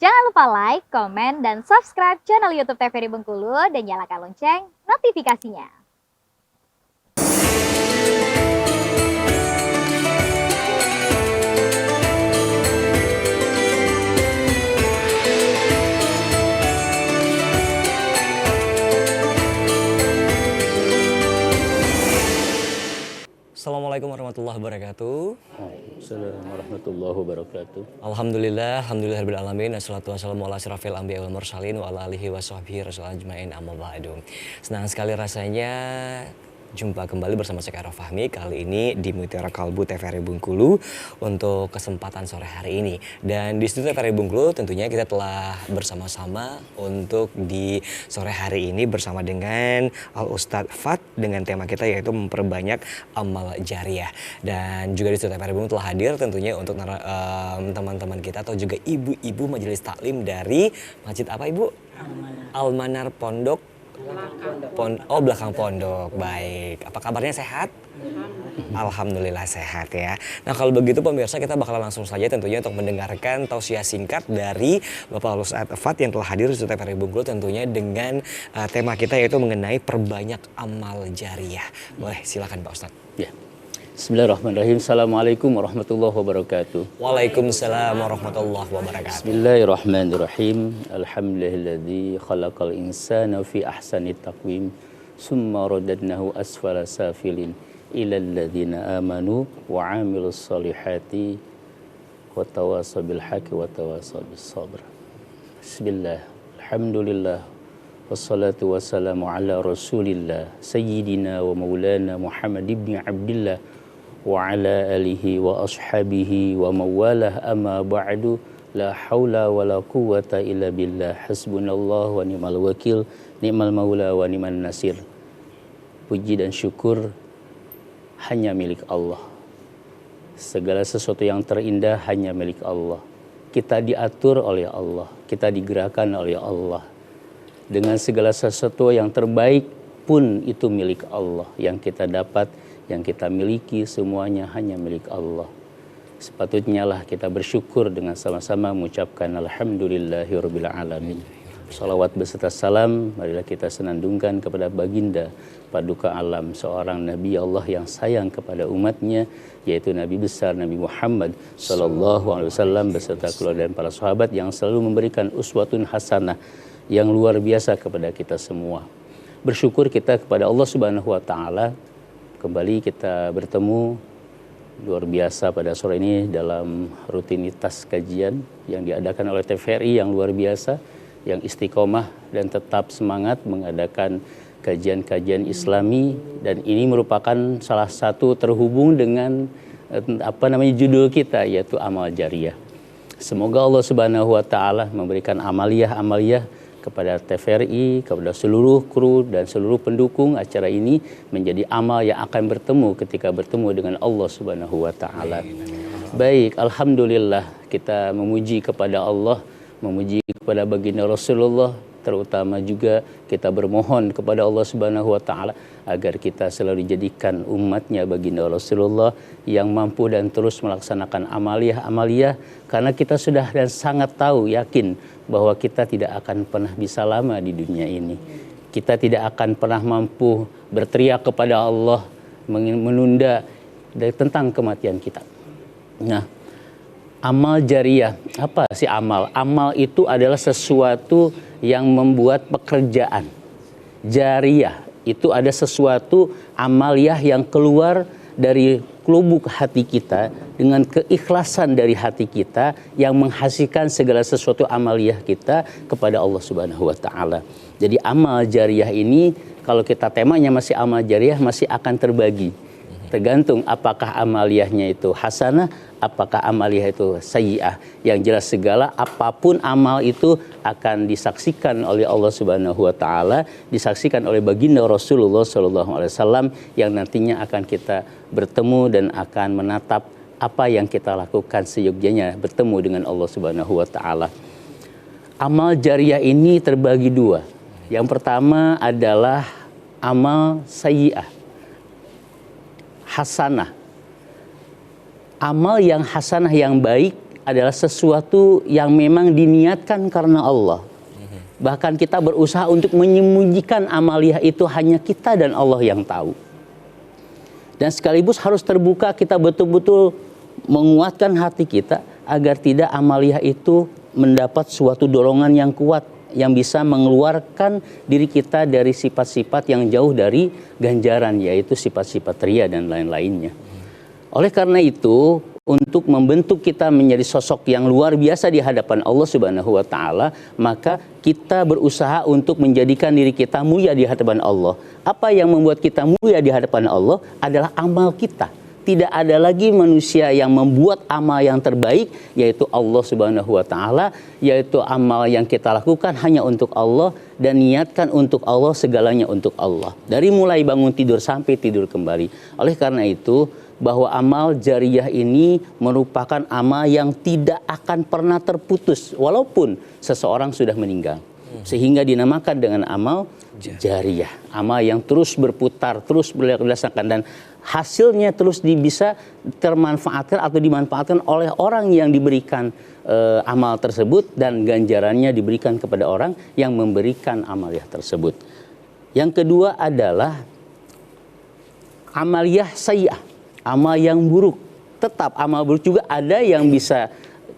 Jangan lupa like, komen, dan subscribe channel YouTube TVRI Bengkulu dan nyalakan lonceng notifikasinya. Assalamualaikum warahmatullahi wabarakatuh. Assalamualaikum warahmatullahi wabarakatuh. Alhamdulillahirabbil alamin. Wassalatu wassalamu ala asyrafil anbiya'i wal mursalin wa ala alihi washabbihi rasulullah ajmain amma ba'du. Senang sekali rasanya jumpa kembali bersama saya Khairul Fahmi kali ini di Mutiara Kalbu TVRI Bengkulu untuk kesempatan sore hari ini. Dan di studio TVRI Bengkulu tentunya kita telah bersama-sama untuk di sore hari ini bersama dengan Al Ustadz Fat dengan tema kita yaitu memperbanyak amal jariah. Dan juga di studio TVRI Bengkulu telah hadir tentunya untuk teman-teman kita atau juga ibu-ibu majelis taklim dari masjid apa Ibu? Al-Manar Pondok. Belakang pondok. Baik. Apa kabarnya, sehat? Alhamdulillah sehat ya. Nah kalau begitu pemirsa kita bakal langsung saja tentunya untuk mendengarkan tausiah singkat dari Bapak Ustadz Fat yang telah hadir di Studio TVRI Bengkulu tentunya dengan tema kita yaitu mengenai perbanyak amal jariah. Boleh silakan Pak Ustadz. Ya. Bismillahirrahmanirrahim. Assalamualaikum warahmatullahi wabarakatuh. Waalaikumsalam warahmatullahi wabarakatuh. Bismillahirrahmanirrahim. Alhamdulillahilladzi khalaqal insana fi ahsani taqwim summa radadnahu asfala safilin ilal ladzina amanu wa 'amilus solihati wa tawasaw bil haqqi wa tawasaw bis sabr. Bismillah. Alhamdulillah. Wassalatu wassalamu ala rasulillah sayyidina wa maulana Muhammad ibn Abdillah wa ala alihi wa ashabihi wa mawalah amma ba'du la hawla wa la quwwata illa billah hasbunallah wa ni'mal wakil ni'mal maula wa ni'man nasir. Puji dan syukur hanya milik Allah. Segala sesuatu yang terindah hanya milik Allah. Kita diatur oleh Allah, kita digerakkan oleh Allah. Dengan segala sesuatu yang terbaik pun itu milik Allah. Yang kita dapat, yang kita miliki semuanya hanya milik Allah. Sepatutnya lah kita bersyukur dengan sama-sama mengucapkan alhamdulillahirabbil alamin. Salawat beserta salam marilah kita senandungkan kepada baginda paduka alam, seorang nabi Allah yang sayang kepada umatnya, yaitu Nabi besar Nabi Muhammad sallallahu alaihi wasallam beserta keluarga dan para sahabat yang selalu memberikan uswatun hasanah yang luar biasa kepada kita semua. Bersyukur kita kepada Allah Subhanahu wa taala, kembali kita bertemu luar biasa pada sore ini dalam rutinitas kajian yang diadakan oleh TVRI yang luar biasa, yang istiqomah dan tetap semangat mengadakan kajian-kajian Islami, dan ini merupakan salah satu terhubung dengan judul kita yaitu amal jariah. Semoga Allah Subhanahu wa taala memberikan amaliyah kepada TVRI, kepada seluruh kru dan seluruh pendukung acara ini menjadi amal yang akan bertemu ketika bertemu dengan Allah Subhanahu wa taala. Baik, alhamdulillah kita memuji kepada Allah, memuji kepada baginda Rasulullah, terutama juga kita bermohon kepada Allah Subhanahu wa taala agar kita selalu dijadikan umatnya baginda Rasulullah yang mampu dan terus melaksanakan amaliyah, karena kita sudah dan sangat tahu, yakin bahwa kita tidak akan pernah bisa lama di dunia ini. Kita tidak akan pernah mampu berteriak kepada Allah menunda tentang kematian kita. Nah, amal jariah, apa sih amal? Amal itu adalah sesuatu yang membuat pekerjaan. Jariah itu ada sesuatu amaliyah yang keluar dari lubuk hati kita dengan keikhlasan dari hati kita yang menghasilkan segala sesuatu amaliyah kita kepada Allah Subhanahu wa taala. Jadi amal jariah ini kalau kita temanya masih amal jariah masih akan terbagi. Tergantung apakah amaliyahnya itu hasanah, apakah amaliyah itu sayyi'ah. Yang jelas segala apapun amal itu akan disaksikan oleh Allah Subhanahu wa taala, disaksikan oleh baginda Rasulullah sallallahu alaihi wasallam yang nantinya akan kita bertemu dan akan menatap apa yang kita lakukan seyogyanya bertemu dengan Allah Subhanahu wa taala. Amal jariah ini terbagi dua. Yang pertama adalah amal sayyi'ah, hasanah. Amal yang hasanah yang baik adalah sesuatu yang memang diniatkan karena Allah. Bahkan kita berusaha untuk menyembunyikan amaliyah itu hanya kita dan Allah yang tahu. Dan sekaligus harus terbuka, kita betul-betul menguatkan hati kita agar tidak amaliyah itu mendapat suatu dorongan yang kuat yang bisa mengeluarkan diri kita dari sifat-sifat yang jauh dari ganjaran, yaitu sifat-sifat ria dan lain-lainnya. Oleh karena itu, untuk membentuk kita menjadi sosok yang luar biasa di hadapan Allah Subhanahu wa taala, maka kita berusaha untuk menjadikan diri kita mulia di hadapan Allah. Apa yang membuat kita mulia di hadapan Allah adalah amal kita. Tidak ada lagi manusia yang membuat amal yang terbaik, yaitu Allah Subhanahu wa taala, yaitu amal yang kita lakukan hanya untuk Allah dan niatkan untuk Allah, segalanya untuk Allah. Dari mulai bangun tidur sampai tidur kembali. Oleh karena itu, bahwa amal jariyah ini merupakan amal yang tidak akan pernah terputus walaupun seseorang sudah meninggal. Sehingga dinamakan dengan amal jariyah. Amal yang terus berputar, terus berdasarkan, dan hasilnya terus bisa termanfaatkan atau dimanfaatkan oleh orang yang diberikan amal tersebut, dan ganjarannya diberikan kepada orang yang memberikan amaliyah tersebut. Yang kedua adalah amaliyah sayyi'ah. Amal yang buruk. Tetap amal buruk juga ada yang bisa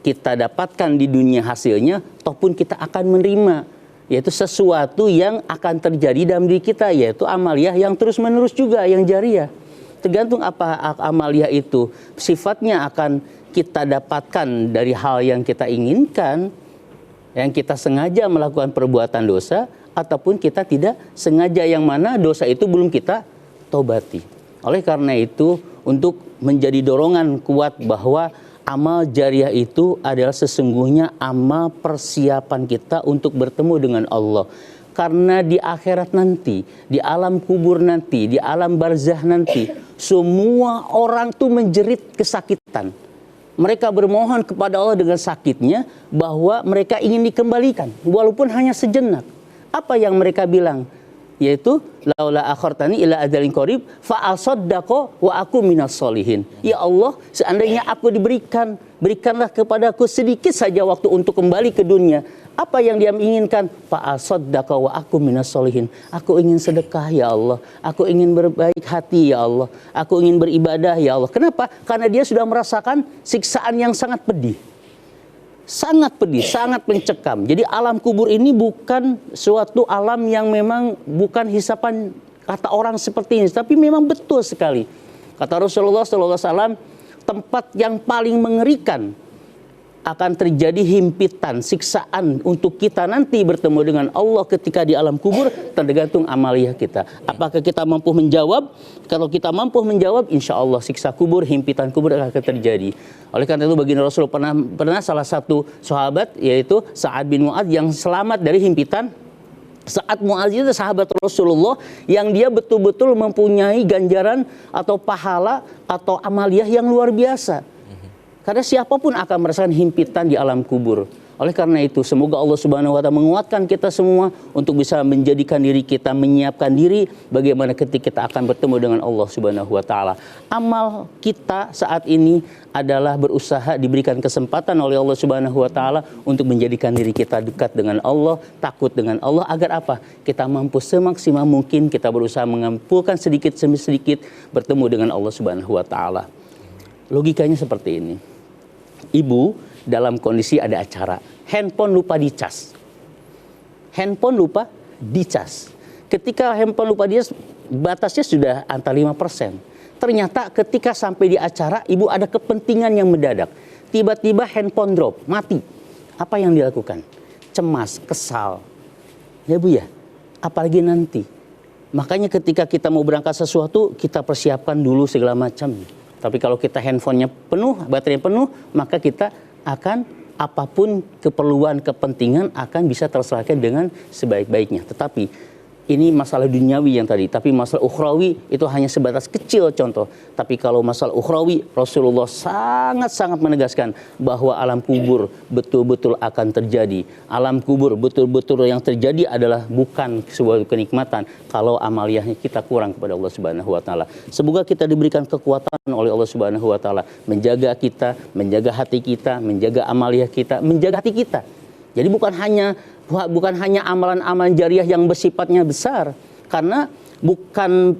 kita dapatkan di dunia hasilnya, ataupun kita akan menerima, yaitu sesuatu yang akan terjadi dalam diri kita, yaitu amaliyah yang terus menerus juga, yang jariyah. Tergantung apa amaliyah itu, sifatnya akan kita dapatkan dari hal yang kita inginkan, yang kita sengaja melakukan perbuatan dosa, ataupun kita tidak sengaja, yang mana dosa itu belum kita tobati. Oleh karena itu, untuk menjadi dorongan kuat bahwa amal jariyah itu adalah sesungguhnya amal persiapan kita untuk bertemu dengan Allah. Karena di akhirat nanti, di alam kubur nanti, di alam barzah nanti, semua orang tuh menjerit kesakitan. Mereka bermohon kepada Allah dengan sakitnya bahwa mereka ingin dikembalikan, walaupun hanya sejenak. Apa yang mereka bilang? Yaitu laula akhartani ila ajalin qarib fa asaddaqo wa aku minas solihin. Ya Allah, seandainya aku berikanlah kepadaku sedikit saja waktu untuk kembali ke dunia. Apa yang dia inginkan? Fa asaddaqo wa aku minas solihin. Aku ingin sedekah ya Allah, aku ingin berbaik hati ya Allah, aku ingin beribadah ya Allah. Kenapa? Karena dia sudah merasakan siksaan yang sangat pedih. Sangat pedih, sangat mencekam. Jadi alam kubur ini bukan suatu alam yang memang bukan hisapan kata orang seperti ini, tapi memang betul sekali. Kata Rasulullah SAW, tempat yang paling mengerikan akan terjadi himpitan, siksaan untuk kita nanti bertemu dengan Allah ketika di alam kubur, tergantung amaliyah kita. Apakah kita mampu menjawab? Kalau kita mampu menjawab, insya Allah siksa kubur, himpitan kubur akan terjadi. Oleh karena itu baginda Rasul pernah salah satu sahabat, yaitu Sa'ad bin Mu'adz, yang selamat dari himpitan. Sa'ad Mu'adz itu sahabat Rasulullah yang dia betul-betul mempunyai ganjaran atau pahala atau amaliyah yang luar biasa. Karena siapapun akan merasakan himpitan di alam kubur. Oleh karena itu, semoga Allah Subhanahu wa taala menguatkan kita semua untuk bisa menjadikan diri kita, menyiapkan diri bagaimana ketika kita akan bertemu dengan Allah Subhanahu wa taala. Amal kita saat ini adalah berusaha diberikan kesempatan oleh Allah Subhanahu wa taala untuk menjadikan diri kita dekat dengan Allah, takut dengan Allah, agar apa? Kita mampu semaksimal mungkin kita berusaha mengumpulkan sedikit demi sedikit bertemu dengan Allah Subhanahu wa taala. Logikanya seperti ini. Ibu dalam kondisi ada acara, handphone lupa dicas. Handphone lupa dicas. Ketika handphone lupa dicas, batasnya sudah antara 5%. Ternyata ketika sampai di acara, ibu ada kepentingan yang mendadak. Tiba-tiba handphone drop, mati. Apa yang dilakukan? Cemas, kesal. Ya Bu ya, apalagi nanti. Makanya ketika kita mau berangkat sesuatu, kita persiapkan dulu segala macam. Tapi kalau kita handphonenya penuh, baterainya penuh, maka kita akan apapun keperluan, kepentingan akan bisa terselesaikan dengan sebaik-baiknya. Tetapi ini masalah duniawi yang tadi, tapi masalah ukhrawi itu hanya sebatas kecil contoh. Tapi kalau masalah ukhrawi, Rasulullah sangat-sangat menegaskan bahwa alam kubur betul-betul akan terjadi. Alam kubur betul-betul yang terjadi adalah bukan sebuah kenikmatan kalau amaliyahnya kita kurang kepada Allah Subhanahu wa taala. Semoga kita diberikan kekuatan oleh Allah Subhanahu wa taala menjaga kita, menjaga hati kita, menjaga amaliyah kita, menjaga hati kita. Jadi bukan hanya amalan-amalan jariah yang bersifatnya besar, karena bukan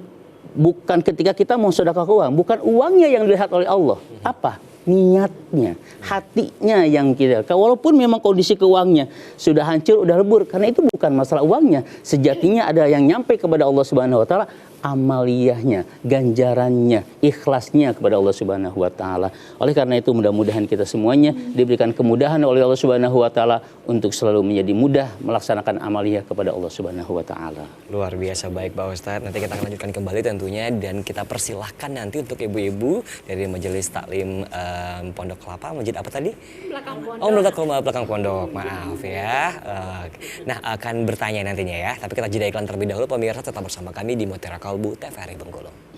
ketika kita mau sedekah uang, bukan uangnya yang dilihat oleh Allah, apa niatnya, hatinya yang kita. Walaupun memang kondisi keuangannya sudah hancur, udah lebur, karena itu bukan masalah uangnya. Sejatinya ada yang nyampe kepada Allah Subhanahu wa taala, amaliyahnya, ganjarannya, ikhlasnya kepada Allah Subhanahu wa taala. Oleh karena itu mudah-mudahan kita semuanya diberikan kemudahan oleh Allah Subhanahu wa taala untuk selalu menjadi mudah melaksanakan amaliyah kepada Allah Subhanahu wa taala. Luar biasa baik Pak Ustadz. Nanti kita akan lanjutkan kembali tentunya, dan kita persilahkan nanti untuk ibu-ibu dari Majelis Taklim Pondok Kelapa, masjid apa tadi? Belakang pondok. Oh, belakang pondok. Maaf ya. Nah, akan bertanya nantinya ya. Tapi kita jeda iklan terlebih dahulu. Pemirsa tetap bersama kami di Mutiara Kalbu TVRI Bengkulu.